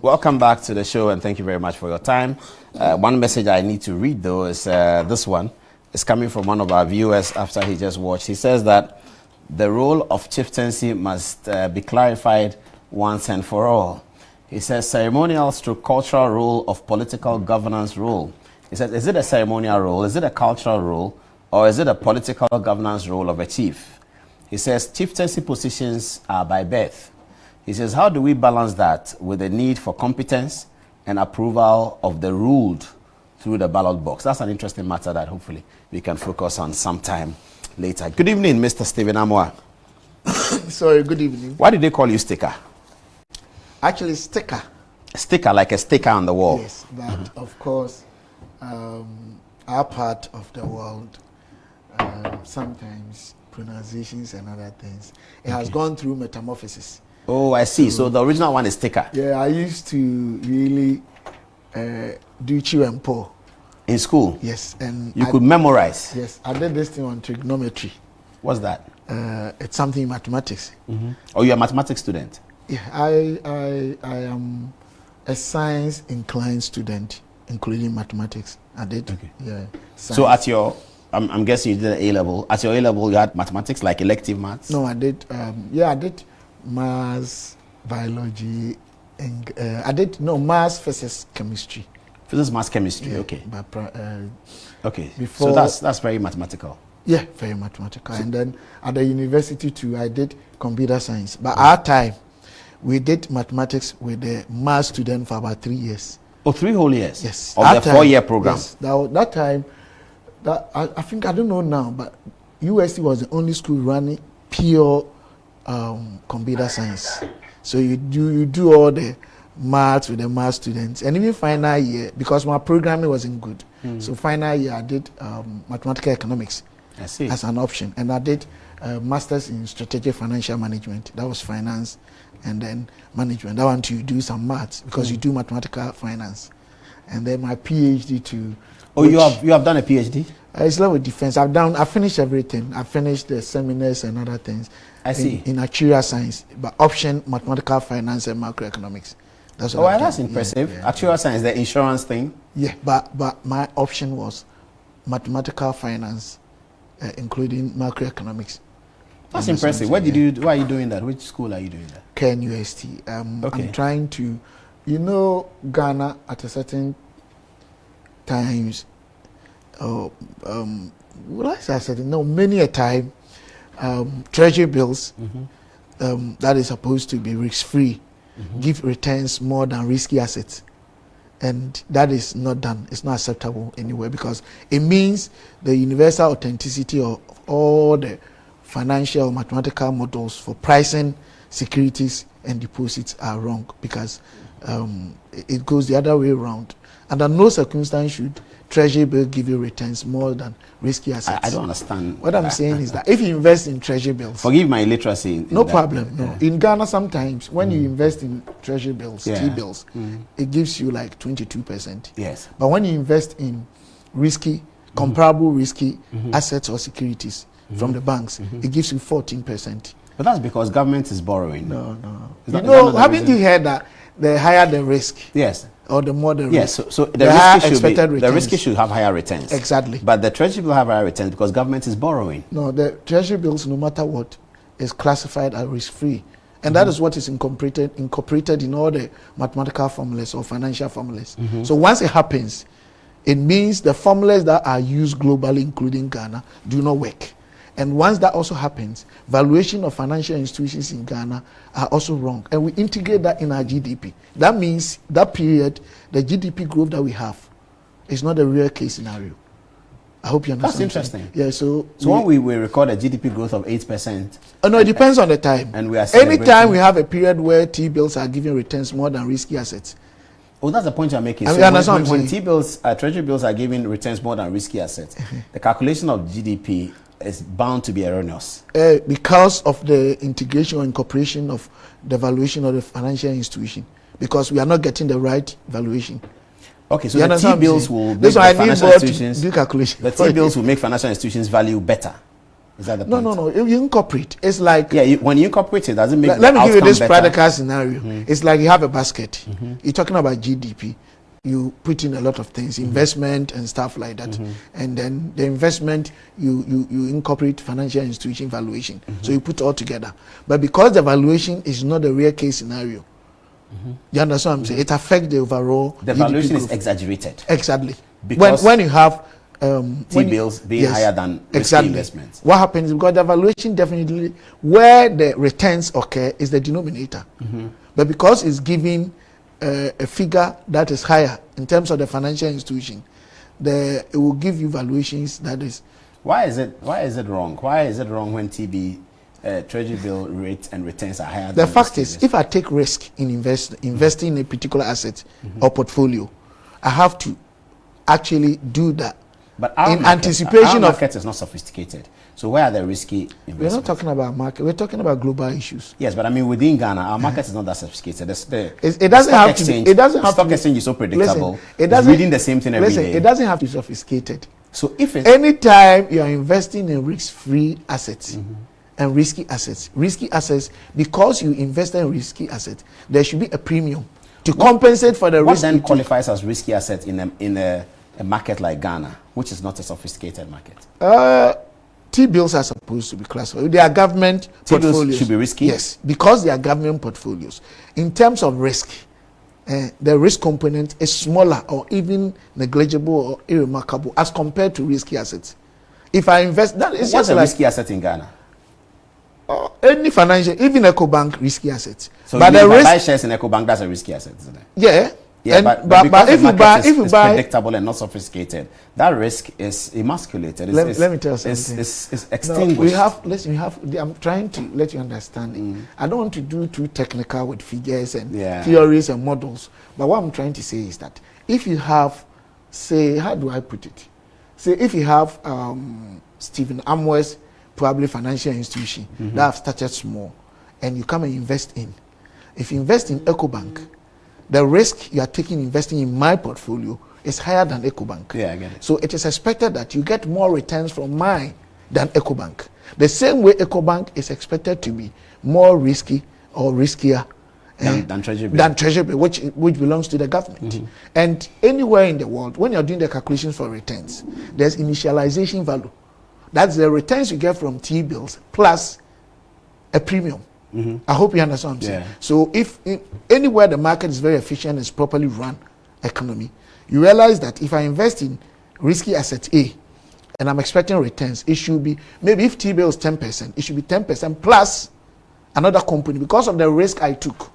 Welcome back to the show, and thank you very much for your time. One message I need to read, though, is this one. It's coming from one of our viewers after he just watched. He says that the role of chieftaincy must be clarified once and for all. He says ceremonial stroke cultural role of political governance role. He says, is it a ceremonial role, is it a cultural role, or is it a political governance role of a chief? He says chieftaincy positions are by birth. He says, how do we balance that with the need for competence and approval of the ruled through the ballot box? That's an interesting matter that hopefully we can focus on sometime later. Good evening, Mr. Stephen Amoah. Sorry, good evening. Why did they call you sticker? Actually, sticker. Sticker, like a sticker on the wall. Yes, but of course, our part of the world, sometimes pronunciations and other things, it has gone through metamorphosis. Oh, I see. So the original one is sticker. Yeah, I used to really do chew and pour. In school? Yes. And you could memorize? Yes. I did this thing on trigonometry. What's that? It's something in mathematics. Mm-hmm. Oh, you're a mathematics student? Yeah, I am a science-inclined student, including mathematics. I did. Okay. Yeah. Science. So at your, I'm guessing you did an A-level. At your A-level, you had mathematics, like elective maths? No, I did. I did maths, biology, and I did maths, physics, chemistry. Physics, maths, chemistry. Yeah, okay. But, okay. Before, so that's very mathematical. Yeah, very mathematical. So, and then at the university too, I did computer science. But our time, we did mathematics with the maths student for about 3 years. Oh, 3 whole years? Yes. Of the 4-year program? Yes. That time, I think, I don't know now, but USC was the only school running pure computer science. So you do all the maths with the maths students, and even final year, because my programming wasn't good, so final year I did mathematical economics as an option, and I did masters in strategic financial management. That was finance, and then management. That one you do some maths because you do mathematical finance, and then my PhD too. Oh, you have done a PhD? It's with defense. I finished everything. I finished the seminars and other things. I see. In actuarial science, but option mathematical finance and macroeconomics. That's what that's impressive. Yeah. Actuarial science, the insurance thing. Yeah, but my option was mathematical finance, including macroeconomics. That's impressive. Why are you doing that? Which school are you doing that? KNUST. I'm trying to, Ghana at a certain times. Many a time, treasury bills that is supposed to be risk-free give returns more than risky assets, and that is not done. It's not acceptable anywhere because it means the universal authenticity of all the financial mathematical models for pricing securities and deposits are wrong, because it goes the other way around. Under no circumstance should treasury bill give you returns more than risky assets. I don't understand. What I'm saying is that if you invest in treasury bills... Forgive my illiteracy. No problem. No. In Ghana, sometimes, when you invest in treasury bills, T-bills, it gives you like 22%. Yes. But when you invest in risky, comparable risky assets or securities from the banks, it gives you 14%. But that's because government is borrowing. No. Haven't you heard that the higher the risk? Yes. Or the more the risk. Yes, so the risky should have higher returns. Exactly. But the treasury will have higher returns because government is borrowing. No, the treasury bills, no matter what, is classified as risk-free. And that is what is incorporated in all the mathematical formulas or financial formulas. So once it happens, it means the formulas that are used globally, including Ghana, do not work. And once that also happens, valuation of financial institutions in Ghana are also wrong. And we integrate that in our GDP. That means that period, the GDP growth that we have is not a real case scenario. I hope you understand. That's interesting. Yeah, so when we record a GDP growth of 8%. Oh no, it depends on the time. And we are anytime we have a period where T-bills are giving returns more than risky assets. Oh, that's the point you're making. So when T-bills, treasury bills are giving returns more than risky assets, the calculation of GDP is bound to be erroneous. Because of the integration or incorporation of the valuation of the financial institution. Because we are not getting the right valuation. Okay, so the T-bills will make financial institutions. The T-bills will make financial institutions value better. Is that the No, point? no. You incorporate. It's like when you incorporate it, does it make let me give you this better? practical scenario. It's like you have a basket. You're talking about GDP. You put in a lot of things, investment and stuff like that, and then the investment you incorporate financial institution valuation. So you put all together. But because the valuation is not a real case scenario, you understand what I'm saying? It affects the overall. The GDP valuation growth. is exaggerated. Exactly. Because When you have T-bills being higher than risky investments. What happens because the valuation definitely where the returns occur is the denominator, but because it's giving a figure that is higher in terms of the financial institution, it will give you valuations that is. Why is it wrong? Why is it wrong when treasury bill rates and returns are higher? The fact is, if I take risk in investing in a particular asset or portfolio, I have to actually do that. But in anticipation our market is not sophisticated. So where are the risky investments? We're not talking about market. We're talking about global issues. Yes, but I mean within Ghana, our market is not that sophisticated. It doesn't have to. It doesn't have to. Stock exchange is so predictable. Listen, it doesn't. Reading the same thing every day. It doesn't have to be sophisticated. So if anytime you are investing in risk-free assets and risky assets, because you invest in risky assets, there should be a premium to compensate for the risk. What then qualifies as risky assets in a market like Ghana, which is not a sophisticated market? T-bills are supposed to be classified. They are government portfolios. T-bills should be risky? Yes, because they are government portfolios. In terms of risk, the risk component is smaller or even negligible or irremarkable as compared to risky assets. If I invest, that is what's a risky asset in Ghana? Any financial, even EcoBank risky assets. So but if I buy shares in EcoBank, that's a risky asset, isn't it? Yeah. Yeah, but if you buy, it's predictable and not sophisticated, that risk is emasculated. Let me tell you something. It's extinguished. I'm trying to let you understand. I don't want to do too technical with figures and theories and models. But what I'm trying to say is that if you have, say, how do I put it? Say, if you have Stephen Amoah's probably financial institution that have started small, and you come and invest in. If you invest in EcoBank, the risk you are taking investing in my portfolio is higher than EcoBank. Yeah, I get it. So it is expected that you get more returns from mine than EcoBank. The same way EcoBank is expected to be more risky or riskier than Treasury Bill, which belongs to the government. And anywhere in the world, when you're doing the calculations for returns, there's initialization value. That's the returns you get from T-bills plus a premium. I hope you understand what I'm saying. So if anywhere the market is very efficient and is properly run economy, you realize that if I invest in risky asset A and I'm expecting returns, it should be, maybe if T-bill is 10%, it should be 10% plus another company because of the risk I took.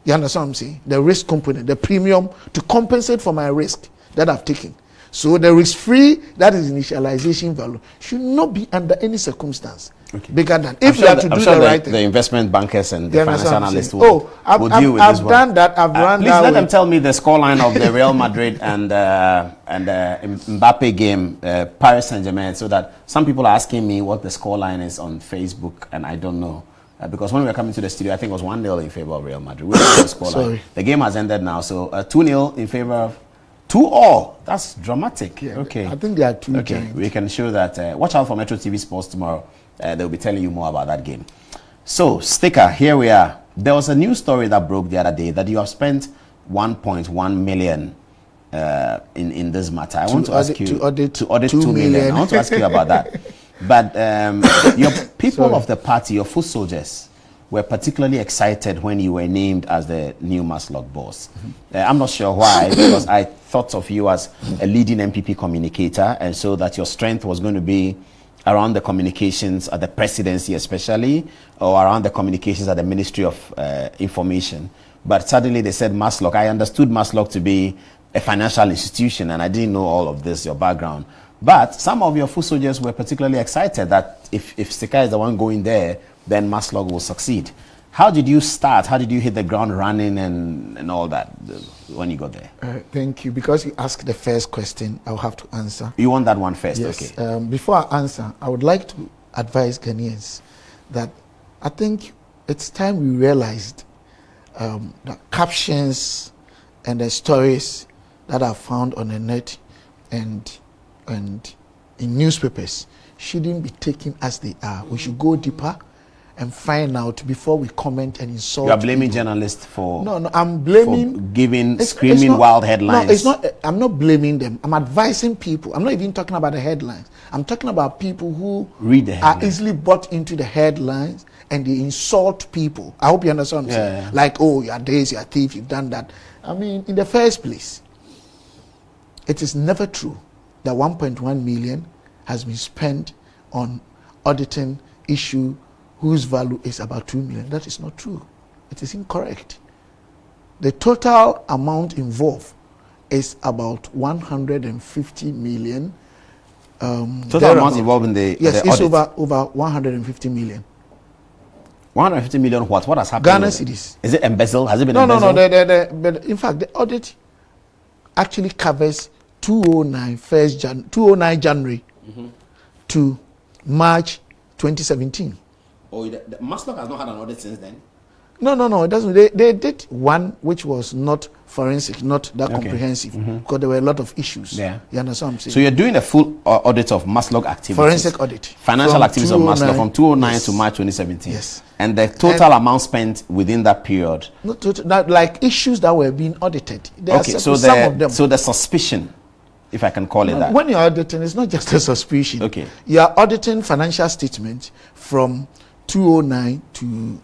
You understand what I'm saying? The risk component, the premium to compensate for my risk that I've taken. So the risk-free, that is initialization value, should not be under any circumstance bigger than if you have to do the right thing. The investment bankers and the financial analysts will deal with this one. I've done that. I've run please let them tell me the scoreline of the Real Madrid and Mbappe game, Paris Saint-Germain, so that some people are asking me what the scoreline is on Facebook, and I don't know. Because when we were coming to the studio, I think it was 1-0 in favor of Real Madrid. We don't know the scoreline. Sorry. The game has ended now, so 2-0 in favor of 2-2. That's dramatic. Yeah, okay. I think there are two. Okay, giants. We can show that. Watch out for Metro TV Sports tomorrow. They'll be telling you more about that game. So, Sticker, here we are. There was a news story that broke the other day that you have spent 1.1 million in this matter. I want to ask you to audit 2 million. I want to ask you about that. But your people of the party, your foot soldiers, were particularly excited when you were named as the new Maslock boss. I'm not sure why, because I thought of you as a leading MPP communicator, and so that your strength was going to be around the communications at the presidency especially, or around the communications at the Ministry of Information. But suddenly they said Maslock. I understood Maslock to be a financial institution, and I didn't know all of this, your background. But some of your foot soldiers were particularly excited that if Sika is the one going there, then Maslock will succeed. How did you start? How did you hit the ground running and all that when you got there? Thank you. Because you asked the first question, I'll have to answer. You want that one first? Yes. Okay. Before I answer, I would like to advise Ghanaians that I think it's time we realized the captions and the stories that are found on the net and in newspapers shouldn't be taken as they are. We should go deeper and find out before we comment and insult. You are blaming people. journalists for No, I'm blaming for giving screaming wild headlines. No, it's not. I'm not blaming them. I'm advising people. I'm not even talking about the headlines. I'm talking about people who read the headlines, are easily bought into the headlines and they insult people. I hope you understand what I'm saying. Yeah. Like, oh, you're this, you're a thief, you've done that. I mean, in the first place, it is never true that 1.1 million has been spent on auditing issue whose value is about 2 million. That is not true. It is incorrect. The total amount involved is about 150 million. Total amount involved in the yes, the it's audit. over 150 million. 150 million what? What has happened? Ghana cedis. Is it embezzled? Has it been No. embezzled? But in fact, the audit actually covers 209 January to March 2017. Oh, the Maslow has not had an audit since then. No, it doesn't. They did one which was not forensic, not that comprehensive, because there were a lot of issues. Yeah. You understand what I'm saying? So you're doing a full audit of Maslow activities. Forensic audit. Financial activities of Maslow from 2009 yes. to March 2017. Yes. And the total amount spent within that period. Not like issues that were being audited. There Okay, are so some of them. so the suspicion, if I can call it that. When you're auditing, it's not just a suspicion. Okay. You are auditing financial statements from 2009 to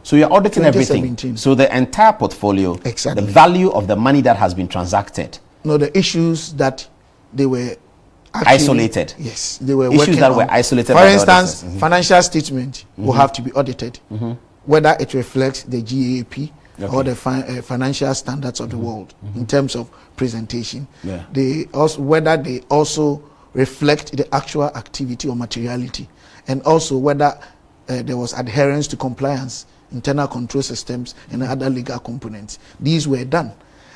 So you're auditing everything. 2017. So the entire portfolio, Exactly. the value of the money that has been transacted. No, the issues that they were actually, Isolated. Yes, they were Issues working that on. were isolated For by the instance, auditors. financial statement will have to be audited, whether it reflects the GAAP or the financial standards of the world in terms of presentation. Yeah. They also whether they also reflect the actual activity or materiality, and also whether there was adherence to compliance, internal control systems, and other legal components. These were done.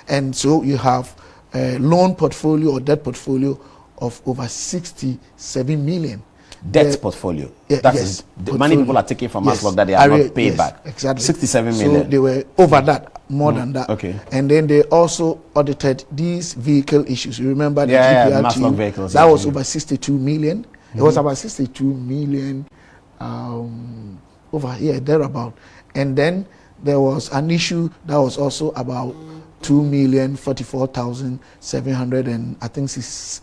And so you have a loan portfolio or debt portfolio of over 67 million. Debt portfolio. Yeah, That yes, is the portfolio. money people are taking from Yes, Maslow that they are not paid yes, back. Exactly. 67 So million. they were over that, more than that. Okay. And then they also audited these vehicle issues. You remember the Yeah, GPR Maslow team? vehicles, That yeah. was over 62 million. It was about 62 million over here, thereabout. And then there was an issue that was also about 2,044,700 and I think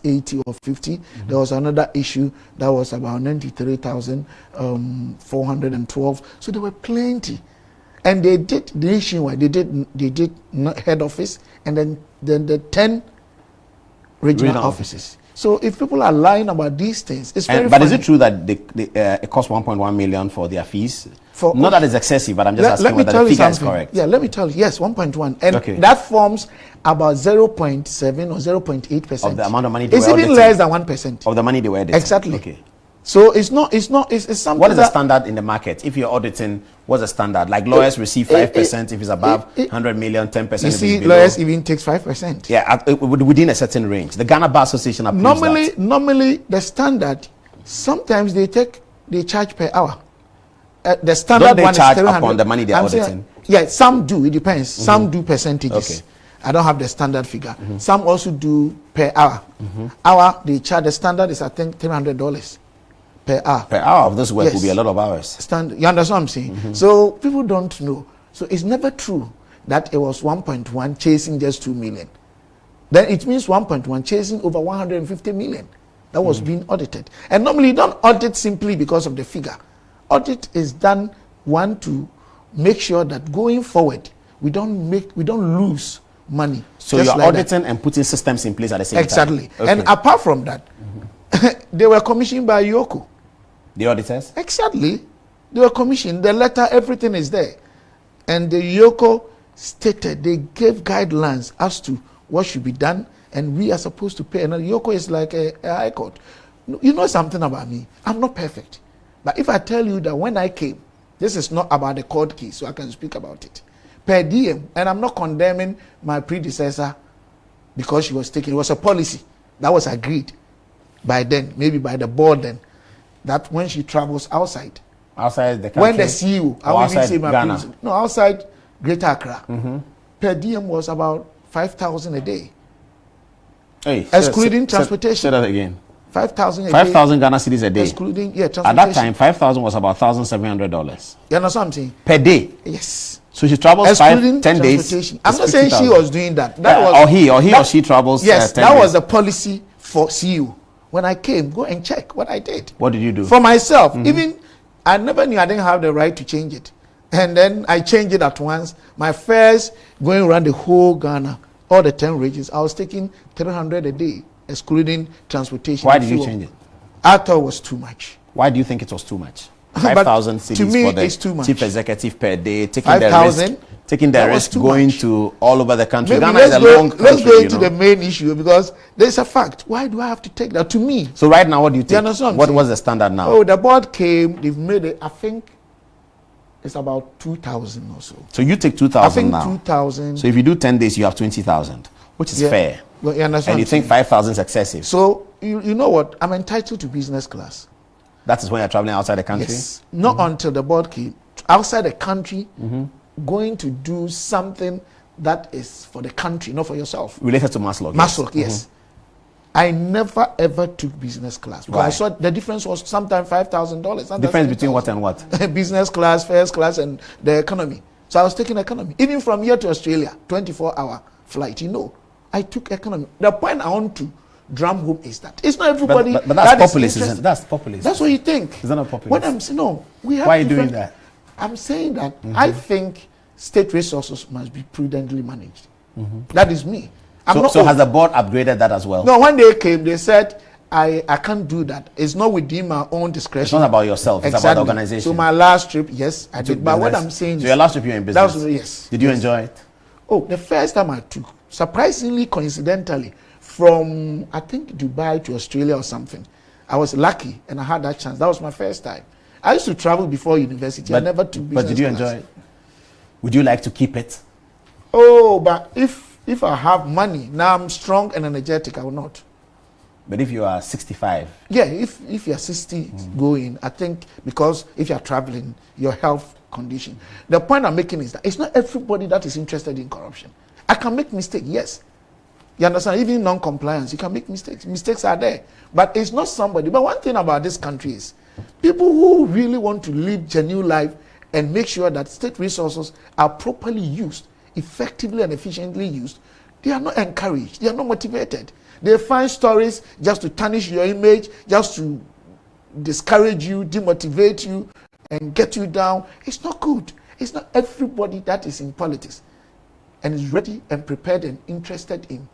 80 or 50. There was another issue that was about 93,412. So there were plenty, and they did nationwide. They did head office, and then the 10 regional offices. So if people are lying about these things, it's very. But is funny. it true that it cost 1.1 million for their fees? For- Not that it's excessive, but I'm just asking whether the figure is correct. Yeah, let me tell you. Yes, 1.1, and Okay. that forms about 0.7 or 0.8% Of the amount of money they It's were even auditing. less than 1%. Of the money they were auditing. Exactly. Okay. So it's something. What is the that- standard in the market? If you're auditing, what's the standard? Like lawyers receive 5% if it's above 100 million, 10% You if see, it's below. lawyers even takes 5%. Yeah, within a certain range. The Ghana Bar Association approves that. Normally, the standard. Sometimes they charge per hour. The standard Don't they one charge is 300. upon the money they're I'm saying- auditing? Yeah, some do. It depends. Some do percentages. Okay. I don't have the standard figure. Some also do per hour. Hour they charge. The standard is I think $300 per hour. Per hour of this work Yes. will be a lot of hours. You understand what I'm saying? So people don't know. So it's never true that it was 1.1 chasing just 2 million. Then it means 1.1 chasing over 150 million that was being audited. And normally you don't audit simply because of the figure. Audit is done to make sure that going forward we don't lose money. So just you're like that. auditing and putting systems in place at the same time. Exactly. Okay. And apart from that, they were commissioned by Yoko. The auditors? Exactly. They were commissioned. The letter, everything is there. And the Yoko stated, they gave guidelines as to what should be done, and we are supposed to pay. And Yoko is like a high court. You know something about me. I'm not perfect. But if I tell you that when I came, this is not about the court case, so I can speak about it. Per diem, and I'm not condemning my predecessor because she was taken. It was a policy that was agreed by then, maybe by the board then, that when she travels outside the country? when the CEO, I Or will even outside say my Ghana? previous, no, outside Greater Accra, per diem was about 5,000 a day, Hey, excluding say transportation. that again. 5,000 a day. 5,000 Ghana cedis a day. Excluding, yeah, At transportation. that time, 5,000 was about $1,700. You know something? Per day. Yes. So she travels Excluding 10 days. I'm not saying she was doing that. Or she travels. Yes, 10 that days. was the policy for CU. When I came, go and check what I did. What did you do? For myself. Even, I never knew I didn't have the right to change it. And then I changed it at once. My first going around the whole Ghana, all the 10 regions, I was taking 300 a day, excluding transportation. Why did you change it? I thought it was too much. Why do you think it was too much? 5,000 cedis to me, for the it's too much. chief executive per day, taking 5,000. Taking the risk going to all over the country. Maybe Ghana is a long country. Let's go into the main issue, because there's a fact. Why do I have to take that? To me. So right now, what do you think? What was the standard now? Oh, the board came. They've made it. I think it's about 2,000 or so. So you take 2,000 now. I think 2,000. So if you do 10 days, you have 20,000, which is fair. Well, you understand? And you think 5,000 is excessive. So you know what? I'm entitled to business class. That is when you're traveling outside the country? Yes. Not until the board came. Outside the country, going to do something that is for the country, not for yourself. Related to Maslow. Maslow, yes. I never ever took business class. Because I saw the difference was sometimes $5,000. Difference between what and what? Business class, first class, and the economy. So I was taking economy. Even from here to Australia, 24-hour flight, I took economy. The point I want to drum home is that it's not everybody. But that's populist, isn't it? That's populist. That's what you think. Is that not populist? What I'm saying, no. We have Why are you doing that? I'm saying that I think state resources must be prudently managed. That is me. So has the board upgraded that as well? No, when they came, they said, I can't do that. It's not within my own discretion. It's not about yourself. It's about the organization. So my last trip, yes, I did. But what I'm saying is... your last trip, you were in business? Yes. Did you enjoy it? Oh, the first time I took, surprisingly, coincidentally, from, I think, Dubai to Australia or something. I was lucky and I had that chance. That was my first time. I used to travel before university. I never took business But did you enjoy it? Would you like to keep it? Oh, but if I have money, now I'm strong and energetic, I will not. But if you are 65? Yeah, if you're 60 going, I think, because if you're traveling, your health condition. The point I'm making is that it's not everybody that is interested in corruption. I can make mistakes, yes. You understand? Even non-compliance, you can make mistakes. Mistakes are there. But it's not somebody. But one thing about this country is people who really want to live genuine life and make sure that state resources are properly used, effectively and efficiently used, they are not encouraged. They are not motivated. They find stories just to tarnish your image, just to discourage you, demotivate you, and get you down. It's not good. It's not everybody that is in politics and is ready and prepared and interested in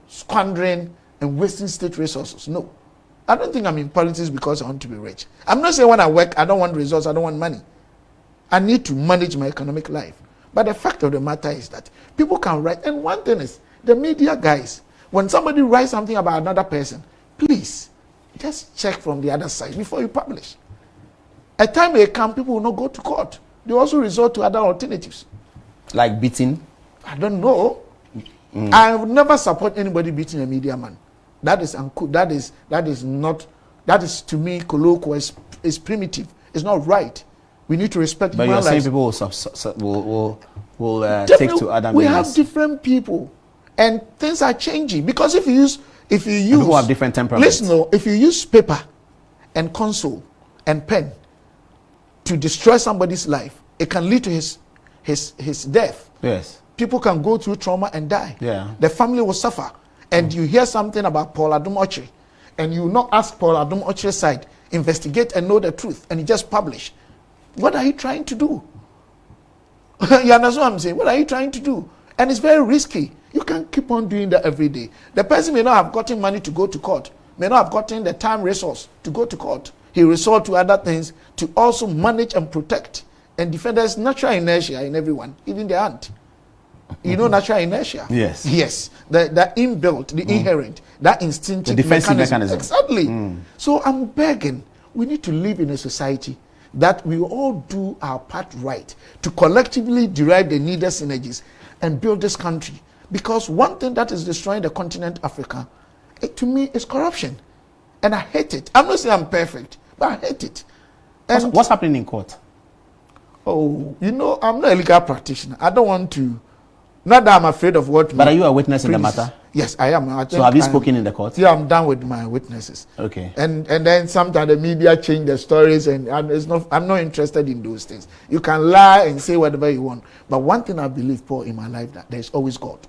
squandering and wasting state resources. No. I don't think I'm in politics because I want to be rich. I'm not saying when I work, I don't want results, I don't want money. I need to manage my economic life. But the fact of the matter is that people can write. And one thing is, the media guys, when somebody writes something about another person, please, just check from the other side before you publish. A time may come, people will not go to court. They also resort to other alternatives. Like beating? I don't know. I would never support anybody beating a media man. That is uncool. That is to me colloquial. It's primitive. It's not right. We need to respect human lives. But you're saying people will take to other means. We have different people, and things are changing. Because if you use people have different temperaments. Listen, if you use paper and console and pen to destroy somebody's life, it can lead to his death. Yes. People can go through trauma and die. Yeah. The family will suffer. And you hear something about Paul Adom-Otchere, and you not ask Paul Adom-Otchere's side, investigate and know the truth, and you just publish. What are you trying to do? You understand what I'm saying? What are you trying to do? And it's very risky. You can't keep on doing that every day. The person may not have gotten money to go to court, may not have gotten the time resource to go to court. He resort to other things to also manage and protect and defend. There's natural inertia in everyone, even the ant. You know natural inertia? Yes. Yes. The inbuilt, the inherent, that instinctive the defensive mechanism. Exactly. So I'm begging, we need to live in a society that we all do our part right to collectively derive the needed synergies and build this country. Because one thing that is destroying the continent Africa, to me, is corruption. And I hate it. I'm not saying I'm perfect, but I hate it. And what's happening in court? Oh, I'm not a legal practitioner. I don't want to. Not that I'm afraid of what. But are you a witness in the matter? Yes, I am. I think So have you spoken in the court? Yeah, I'm done with my witnesses. Okay. And then sometimes the media change the stories, and I'm not interested in those things. You can lie and say whatever you want, but one thing I believe, Paul, in my life, that there's always God.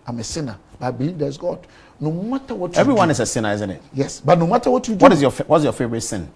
I'm a sinner, but I believe there's God. No matter what you Everyone do, is a sinner, isn't it? yes, but no matter what you do. What's your favorite sin?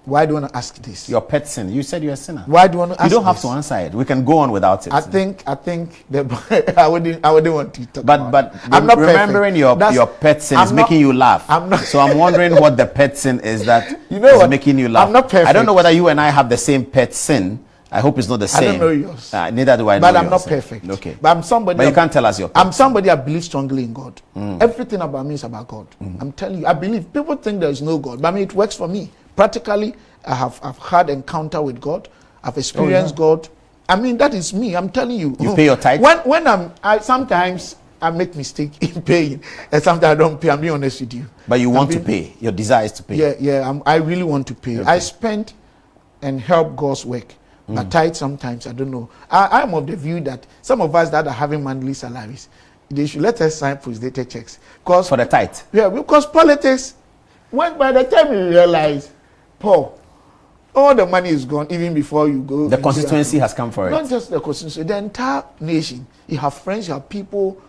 Why do you want to ask this? Your pet sin. You said you're a sinner. Why do you want to ask You don't have this? to answer it. We can go on without it. I think that I wouldn't want to talk about But it. I'm not remembering your pet sin is making you laugh. I'm not. So I'm wondering what the pet sin is that You know is what? making you laugh. I'm not perfect. I don't know whether you and I have the same pet sin. I hope it's not the same. I don't know yours. Neither do I know But I'm yours. not perfect. Okay. But I'm somebody. But you can't tell us your pet I'm somebody I believe strongly in God. Everything about me is about God. I'm telling you, I believe. People think there is no God, but I mean, it works for me. Practically, I've had encounter with God. I've experienced God. I mean, that is me. I'm telling you. You pay your tithe? When sometimes I make mistake in paying, and sometimes I don't pay. I'm being honest with you. But you want to pay. Your desire is to pay. Yeah. I really want to pay. Okay. I spend and help God's work. But tithe sometimes, I don't know. I'm of the view that some of us that are having monthly salaries, they should let us sign postdated checks. For the tithe? Yeah, because politics, by the time you realize, Paul, all the money is gone even before you go. The constituency has come for it. Not just the constituency, the entire nation. You have friends, you have people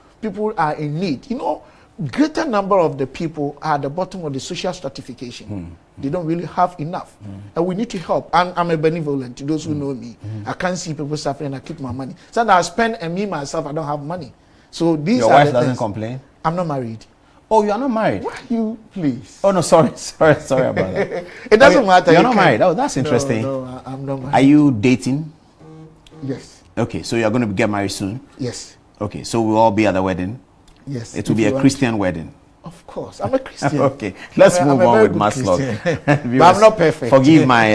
are in need. You know, greater number of the people are at the bottom of the social stratification. They don't really have enough. And we need to help. I'm a benevolent, to those who know me. I can't see people suffering, I keep my money. Sometimes I spend, and me, myself, I don't have money. So these Your are wife the doesn't things. complain? I'm not married. Oh, you are not married? Why you, please? Oh, no, sorry about that. It doesn't matter. You're not married? Oh, that's interesting. No, I'm not married. Are you dating? Yes. Okay, so you're going to get married soon? Yes. Okay, so we'll all be at the wedding? Yes. It will be a Christian wedding? Of course. I'm a Christian. Okay, let's move on with Maslog. But I'm not perfect. Forgive my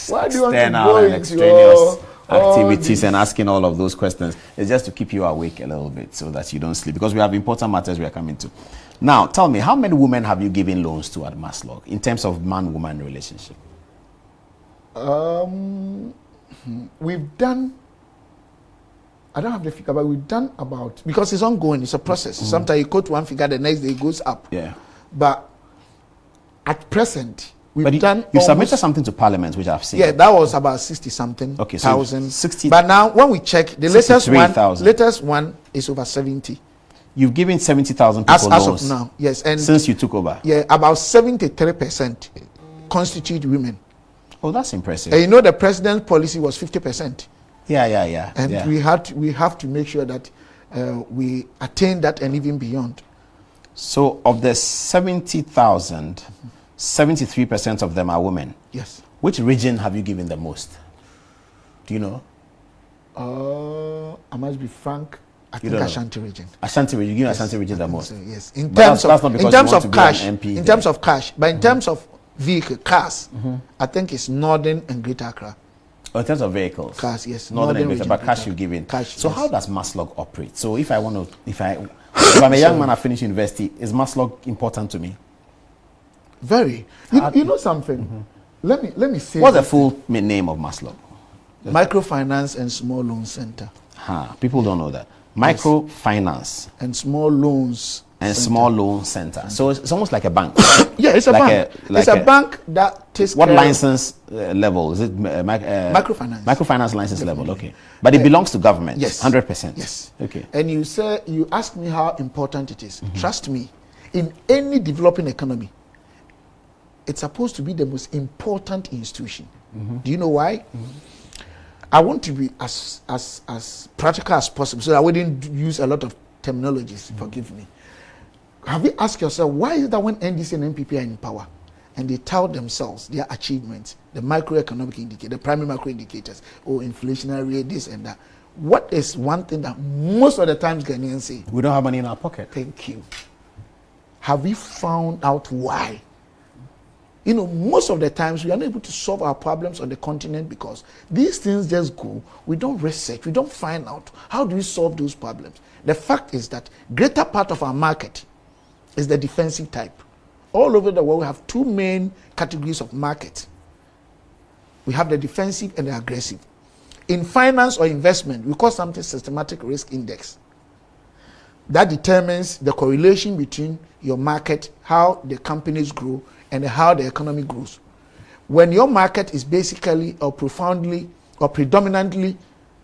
Why do you want to external go and into extraneous all activities these? and asking all of those questions. It's just to keep you awake a little bit so that you don't sleep, because we have important matters we are coming to. Now, tell me, how many women have you given loans to at Maslog in terms of man-woman relationship? We've done, I don't have the figure, but we've done about, because it's ongoing, it's a process. Sometimes you quote one figure, the next day it goes up. Yeah. But at present, we've But done you submitted almost- something to Parliament, which I've seen. Yeah, that was about 60-something Okay, so thousand. 60. But now, when we check, the latest 63,000. one is over 70. You've given 70,000 people As loans of now, yes. And since you took over. yeah, about 73% constitute women. Oh, that's impressive. And you know the president's policy was 50%. Yeah. And yeah. we have to make sure that we attain that and even beyond. So of the 70,000, 73% of them are women. Yes. Which region have you given the most? Do you know? I must be frank. I You think don't know. Ashanti region. Ashanti region. You give Yes, Ashanti region I the think most. so, yes. In But terms that's not because in you terms want of to be an cash, MP in there. terms of cash, but in terms of vehicle cars, I think it's Northern and Greater Accra. Oh, in terms of vehicles. Cars, yes. Northern and region, Greater, but cash Greater you give in. Cash, So yes. how does Maslog operate? So if I'm a young man, I finish university, is Maslog important to me? Very. You know something? Let me say. What's the that full name of Maslog? Microfinance and Small Loan Center People don't know that. Microfinance and Small Loans and Center. Small Loan Center. So it's almost like a bank. Yeah, it's a bank. It's a bank that takes What care license level? Is it Microfinance. Microfinance license level, okay. But it belongs to government? Yes. 100%? Yes. Okay. And you ask me how important it is. Trust me, in any developing economy, it's supposed to be the most important institution. Do you know why? I want to be as practical as possible, so I wouldn't use a lot of terminologies. Forgive me. Have you asked yourself, why is it that when NDC and NPP are in power and they tout themselves, their achievements, the macroeconomic indicator, the primary macro indicators, inflationary rate, this and that, what is one thing that most of the times Ghanaians say? We don't have money in our pocket. Thank you. Have we found out why? You know, most of the times we are not able to solve our problems on the continent because these things just go. We don't research. We don't find out how do we solve those problems. The fact is that greater part of our market is the defensive type. All over the world, we have two main categories of market. We have the defensive and the aggressive. In finance or investment, we call something systematic risk index. that determines the correlation between your market, how the companies grow, and how the economy grows. When your market is basically or profoundly or predominantly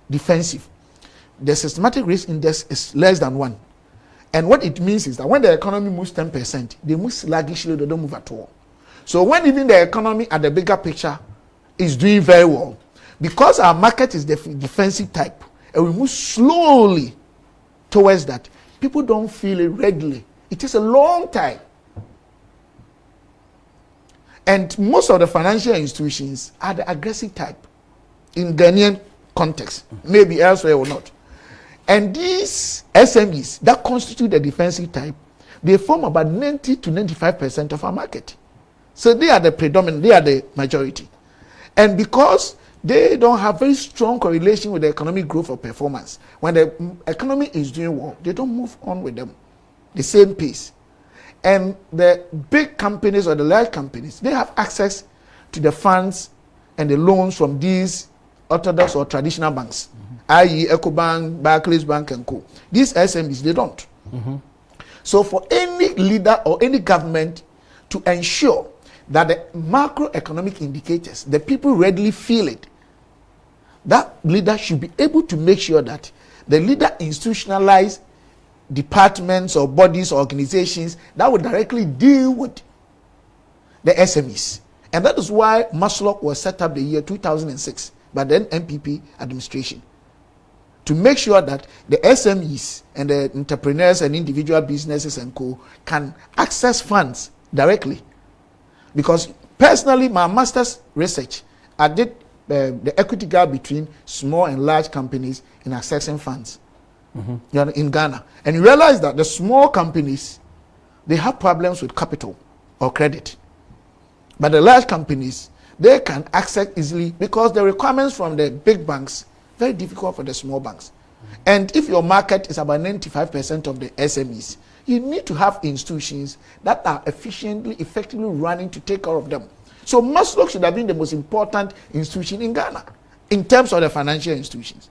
defensive, the systematic risk index is less than 1. And what it means is that when the economy moves 10%, they move sluggishly, they don't move at all. So when even the economy at the bigger picture is doing very well, because our market is the defensive type, and we move slowly towards that, people don't feel it readily. It takes a long time. And most of the financial institutions are the aggressive type in Ghanaian context, maybe elsewhere or not. And these SMEs that constitute the defensive type, they form about 90 to 95% of our market. So they are the predominant, they are the majority. And because they don't have very strong correlation with the economic growth or performance, when the economy is doing well, they don't move on with them the same pace. And the big companies or the large companies, they have access to the funds and the loans from these orthodox or traditional banks, i.e. EcoBank, Barclays Bank, and co. These SMEs, they don't. So for any leader or any government to ensure that the macroeconomic indicators, the people readily feel it, that leader should be able to make sure that the leader institutionalize departments or bodies or organizations that would directly deal with the SMEs. And that is why Maslow was set up the year 2006 by the NPP administration, to make sure that the SMEs and the entrepreneurs and individual businesses and co can access funds directly. Because personally, my master's research, I did the equity gap between small and large companies in accessing funds in Ghana. And you realize that the small companies, they have problems with capital or credit. But the large companies, they can access easily because the requirements from the big banks, very difficult for the small banks. And if your market is about 95% of the SMEs, you need to have institutions that are effectively running to take care of them. So Maslow should have been the most important institution in Ghana in terms of the financial institutions.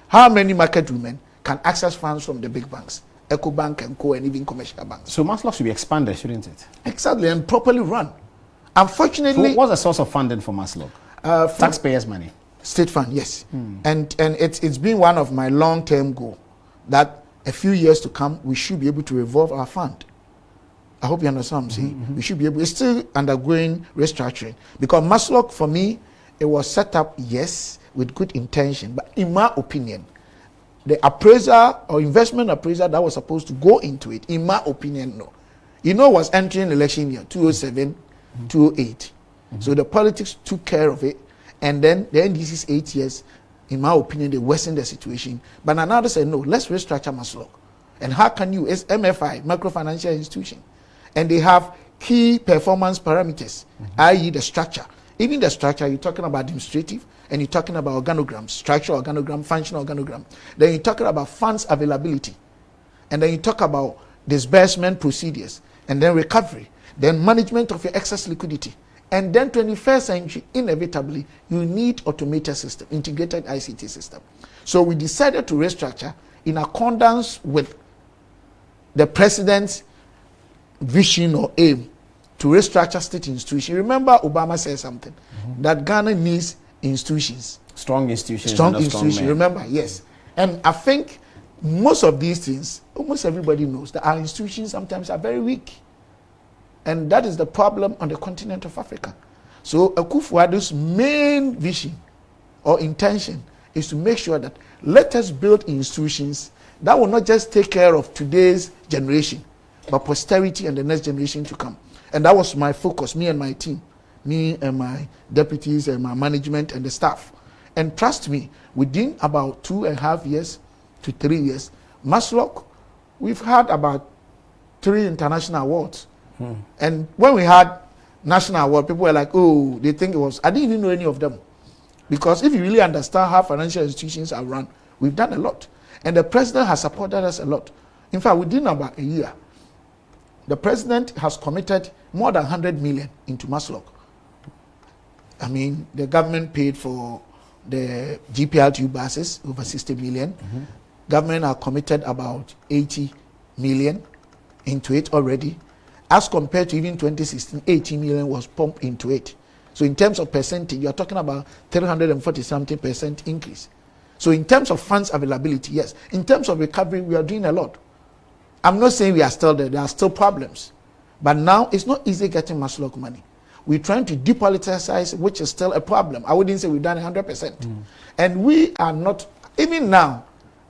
How many market women can access funds from the big banks, EcoBank and co, and even commercial banks? So Maslow should be expanded, shouldn't it? Exactly, and properly run. Unfortunately, so what's the source of funding for Maslow? Taxpayers' money. State fund, yes. And it's been one of my long-term goals that a few years to come, we should be able to revolve our fund. I hope you understand what I'm saying. We should be able, it's still undergoing restructuring. Because Maslow, for me, it was set up, yes, with good intention. But in my opinion, the appraiser or investment appraiser that was supposed to go into it, in my opinion, no. You know, was entering election year, 2007, 2008. So the politics took care of it. And then the NDC's 8 years, in my opinion, they worsened the situation. But another said, no, let's restructure Maslow. And how can you? It's MFI, microfinancial institution. And they have key performance parameters, i.e. the structure. Even the structure, you're talking about administrative, and you're talking about organograms, structural organogram, functional organogram. Then you're talking about funds availability. And then you talk about disbursement procedures, and then recovery, then management of your excess liquidity. And then 21st century, inevitably, you need automated system, integrated ICT system. So we decided to restructure in accordance with the president's vision or aim to restructure state institutions. Remember, Obama said something, that Ghana needs institutions. Strong institutions. Strong institutions, remember, yes. And I think most of these things, almost everybody knows that our institutions sometimes are very weak. And that is the problem on the continent of Africa. So Akufo-Addo's main vision or intention is to make sure that let us build institutions that will not just take care of today's generation, but posterity and the next generation to come. And that was my focus, me and my team, me and my deputies and my management and the staff. And trust me, within about 2.5 years to 3 years, Maslow, we've had about 3 international awards. And when we had national award, people were like, oh, they think it was, I didn't even know any of them. Because if you really understand how financial institutions are run, we've done a lot. And the president has supported us a lot. In fact, within about a year, the president has committed more than 100 million into Maslow. I mean, the government paid for the GPL2 buses, over 60 million. Government are committed about 80 million into it already, as compared to even 2016, 80 million was pumped into it. So in terms of percentage, you are talking about 340-something% increase. So in terms of funds availability, yes. In terms of recovery, we are doing a lot. I'm not saying we are still there. There are still problems. But now it's not easy getting Maslok money. We're trying to depoliticize, which is still a problem. I wouldn't say we've done 100%. And we are not, even now,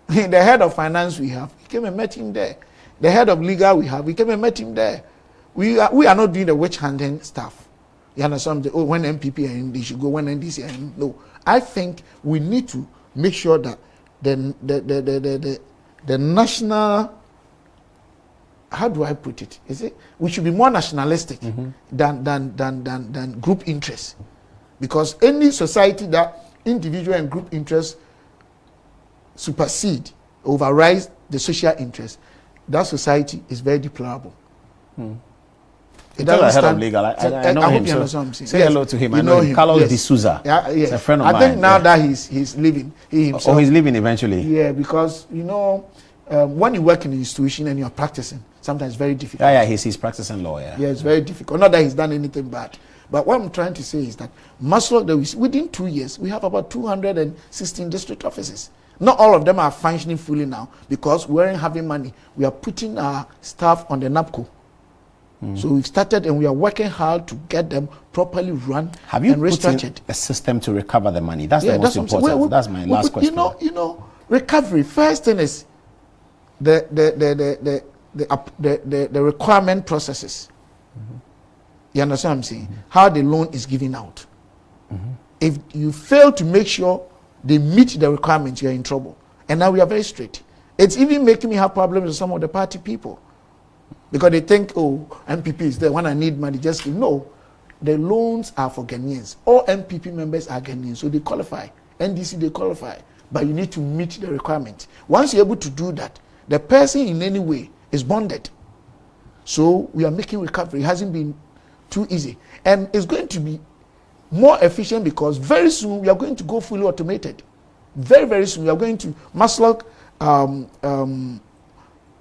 the head of finance we have, we came and met him there. The head of legal we have, we came and met him there. We are not doing the witch hunting stuff. You understand? Oh, when MPP are in, they should go. When NDC are in, no. I think we need to make sure that the national, how do I put it? Is it we should be more nationalistic than group interests, because any society that individual and group interests supersede, override the social interest, that society is very deplorable. It doesn't head of legal. I know him. So say hello to him. I know him. Carlos D'Souza. Yeah, He's a friend of mine. I think now that he's leaving, he himself. Oh, he's leaving eventually. Yeah, because when you work in an institution and you are practicing, sometimes it's very difficult. Yeah, he's practicing law. Yeah, it's very difficult. Not that he's done anything bad, but what I'm trying to say is that within 2 years we have about 216 district offices. Not all of them are functioning fully now because we aren't having money. We are putting our staff on the NAPCO. So we've started and we are working hard to get them properly run and restructured. Have you put in a system to recover the money? That's the most important. That's my last question. Recovery. First thing is the requirement processes. You understand what I'm saying? How the loan is given out. If you fail to make sure they meet the requirements, you're in trouble. And now we are very strict. It's even making me have problems with some of the party people. Because they think, oh, MPP is there. When I need money, just give. No. The loans are for Ghanaians. All MPP members are Ghanaians, so they qualify. NDC, they qualify. But you need to meet the requirement. Once you're able to do that, the person in any way is bonded. So we are making recovery. It hasn't been too easy. And it's going to be more efficient because very soon we are going to go fully automated. Very, very soon we are going to Maslok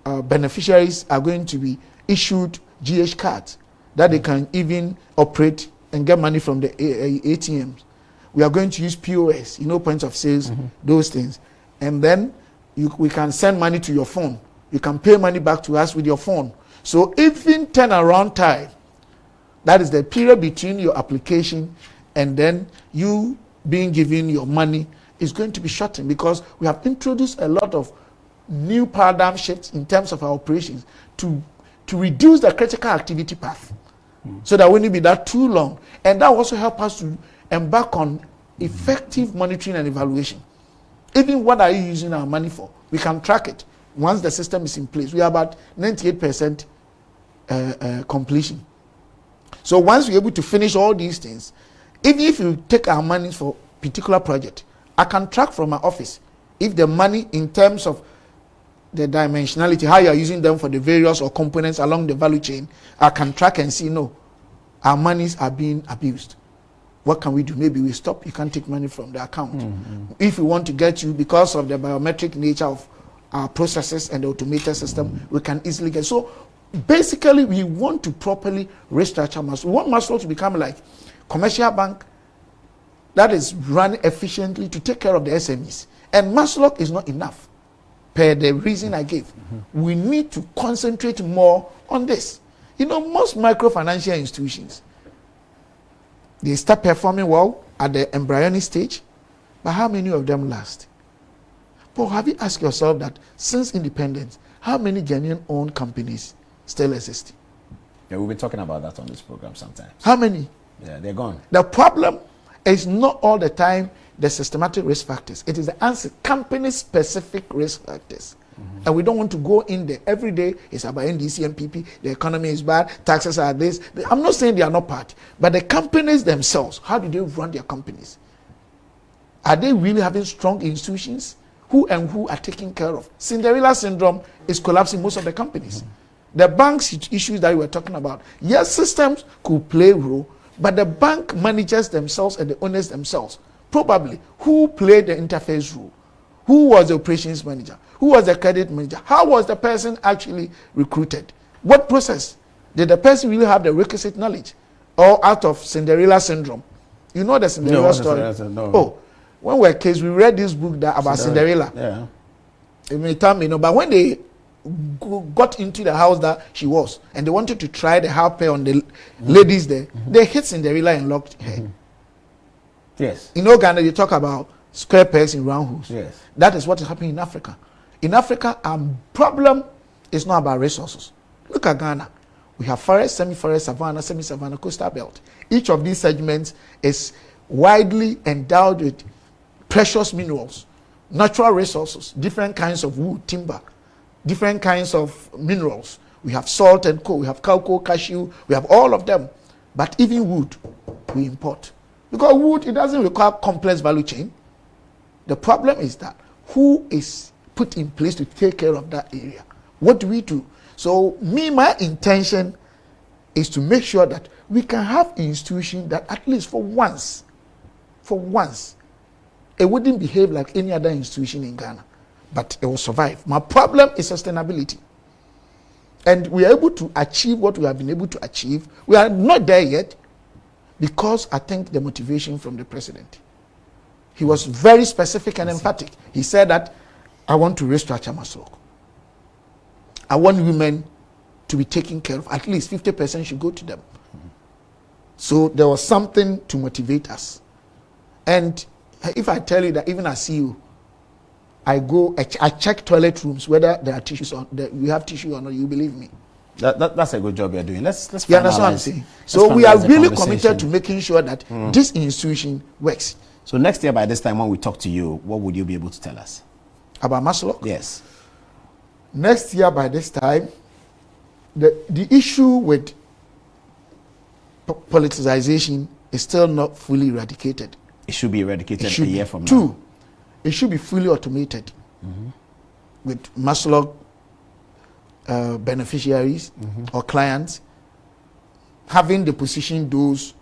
beneficiaries are going to be issued GH cards that they can even operate and get money from the ATMs. We are going to use POS, points of sales, those things. And then we can send money to your phone. You can pay money back to us with your phone. So even turnaround time, that is the period between your application and then you being given your money, is going to be shortened because we have introduced a lot of new paradigm shifts in terms of our operations to reduce the critical activity path so that won't be that too long. And that also help us to embark on effective monitoring and evaluation. Even what are you using our money for? We can track it once the system is in place. We are about 98% completion. So once we're able to finish all these things, even if you take our money for particular project, I can track from my office if the money in terms of the dimensionality, how you are using them for the various or components along the value chain, I can track and see, no, our monies are being abused. What can we do? Maybe we stop. You can't take money from the account. If we want to get you, because of the biometric nature of our processes and the automated system, we can easily get. So basically, we want to properly restructure Maslok. We want Maslok to become like commercial bank that is run efficiently to take care of the SMEs. And Maslok is not enough. Per the reason I gave, we need to concentrate more on this. Most microfinancial institutions, they start performing well at the embryonic stage, but how many of them last? But have you asked yourself that since independence, how many Ghanaian-owned companies still exist? Yeah, we've been talking about that on this program sometimes. How many? Yeah, they're gone. The problem is not all the time the systematic risk factors. It is the answer, company-specific risk factors. And we don't want to go in there. Every day it's about NDC and PP, the economy is bad, taxes are this. I'm not saying they are not part, but the companies themselves, how do they run their companies? Are they really having strong institutions? Who are taking care of? Cinderella syndrome is collapsing most of the companies. The banks issues that we were talking about, yes, systems could play a role, but the bank managers themselves and the owners themselves, probably, who play the interface role? Who was the operations manager? Who was the credit manager? How was the person actually recruited? What process? Did the person really have the requisite knowledge? Or out of Cinderella syndrome? You know the Cinderella story? No. Oh, when we were kids, we read this book about Cinderella. Yeah. It may tell me, but when they got into the house that she was, and they wanted to try the harper on the ladies there, they hit Cinderella and locked her. Yes. In Ghana, they talk about square pegs in round holes. Yes. That is what is happening in Africa. In Africa, our problem is not about resources. Look at Ghana. We have forest, semi-forest, savanna, semi-savanna, coastal belt. Each of these segments is widely endowed with precious minerals, natural resources, different kinds of wood, timber, different kinds of minerals. We have salt and coal, we have cocoa, cashew, we have all of them. But even wood, we import. Because wood, it doesn't require complex value chain. The problem is that who is put in place to take care of that area? What do we do? So my intention is to make sure that we can have an institution that at least for once, it wouldn't behave like any other institution in Ghana, but it will survive. My problem is sustainability. And we are able to achieve what we have been able to achieve. We are not there yet because I think the motivation from the president. He was very specific and emphatic. He said that I want to restructure Maslok. I want women to be taken care of. At least 50% should go to them. So there was something to motivate us. And if I tell you that even as CEO, I check toilet rooms whether there are tissues or we have tissue or not, you believe me. That's a good job you're doing. Let's you understand what I'm saying? So we are really committed to making sure that this institution works. So next year by this time when we talk to you, what would you be able to tell us? About Maslok? Yes. Next year by this time, the issue with politicization is still not fully eradicated. It should be eradicated a year from now. Two, it should be fully automated with Maslok beneficiaries or clients having the position those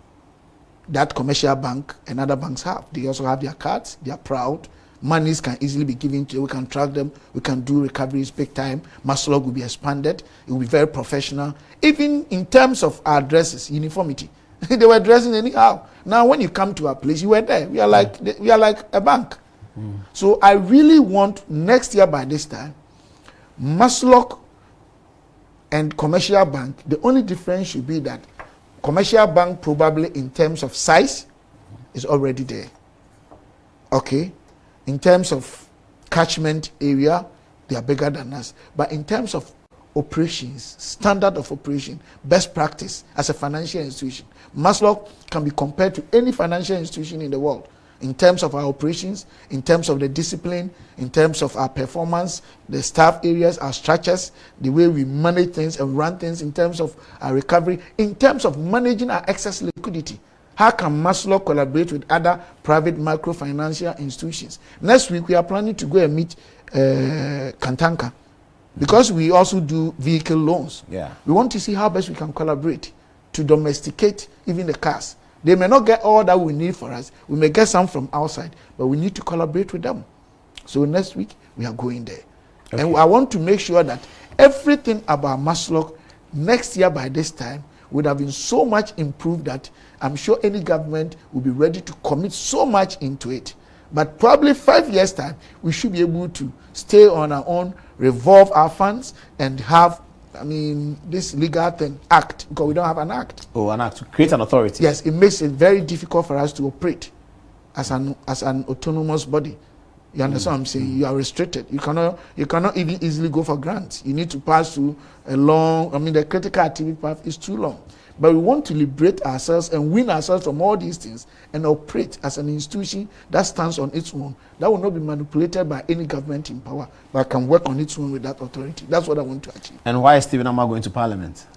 that commercial bank and other banks have. They also have their cards. They are proud. Monies can easily be given to you. We can track them. We can do recoveries big time. Maslok will be expanded. It will be very professional. Even in terms of our dresses, uniformity. They were dressing anyhow. Now, when you come to our place, you were there. We are like a bank. So I really want next year by this time, Maslok and commercial bank, the only difference should be that commercial bank probably in terms of size is already there. Okay. In terms of catchment area, they are bigger than us. But in terms of operations, standard of operation, best practice as a financial institution, Maslok can be compared to any financial institution in the world in terms of our operations, in terms of the discipline, in terms of our performance, the staff areas, our structures, the way we manage things and run things, in terms of our recovery, in terms of managing our excess liquidity. How can Maslok collaborate with other private microfinancial institutions? Next week, we are planning to go and meet Kantanka because we also do vehicle loans. Yeah. We want to see how best we can collaborate to domesticate even the cars. They may not get all that we need for us. We may get some from outside, but we need to collaborate with them. So next week, we are going there. Okay. And I want to make sure that everything about Maslok next year by this time would have been so much improved that I'm sure any government will be ready to commit so much into it. But probably 5 years' time, we should be able to stay on our own, revolve our funds, and have this legal thing, act, because we don't have an act. Oh, an act to create an authority. Yes, it makes it very difficult for us to operate as an autonomous body. You understand what I'm saying? You are restricted. You cannot even easily go for grants. You need to pass through a long, the critical activity path is too long. But we want to liberate ourselves and win ourselves from all these things and operate as an institution that stands on its own. That will not be manipulated by any government in power, but can work on its own with that authority. That's what I want to achieve. And why is Stephen Amoah going to Parliament?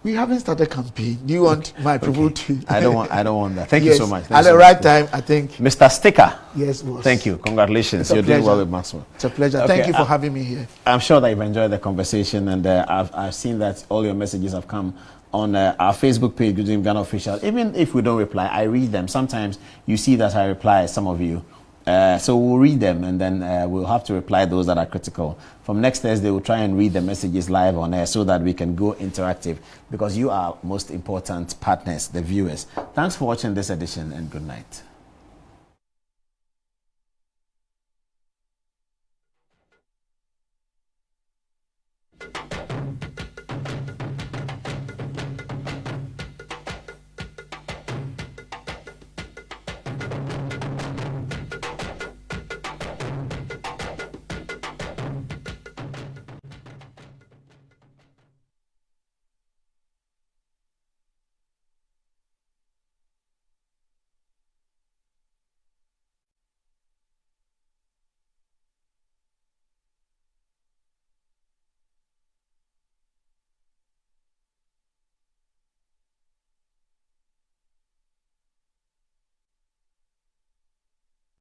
We haven't started campaign. Do you want my approval to? I don't want that. Thank you so much. At the right time, I think. Mr. Sticker. Yes, boss. Thank you. Congratulations. You're doing well with Maxwell. It's a pleasure. Okay, thank you for having me here. I'm sure that you've enjoyed the conversation, and I've seen that all your messages have come on our Facebook page, Ghana Official. Even if we don't reply, I read them. Sometimes you see that I reply, some of you. So we'll read them, and then we'll have to reply those that are critical. From next Thursday, we'll try and read the messages live on air so that we can go interactive, because you are most important partners, the viewers. Thanks for watching this edition, and good night.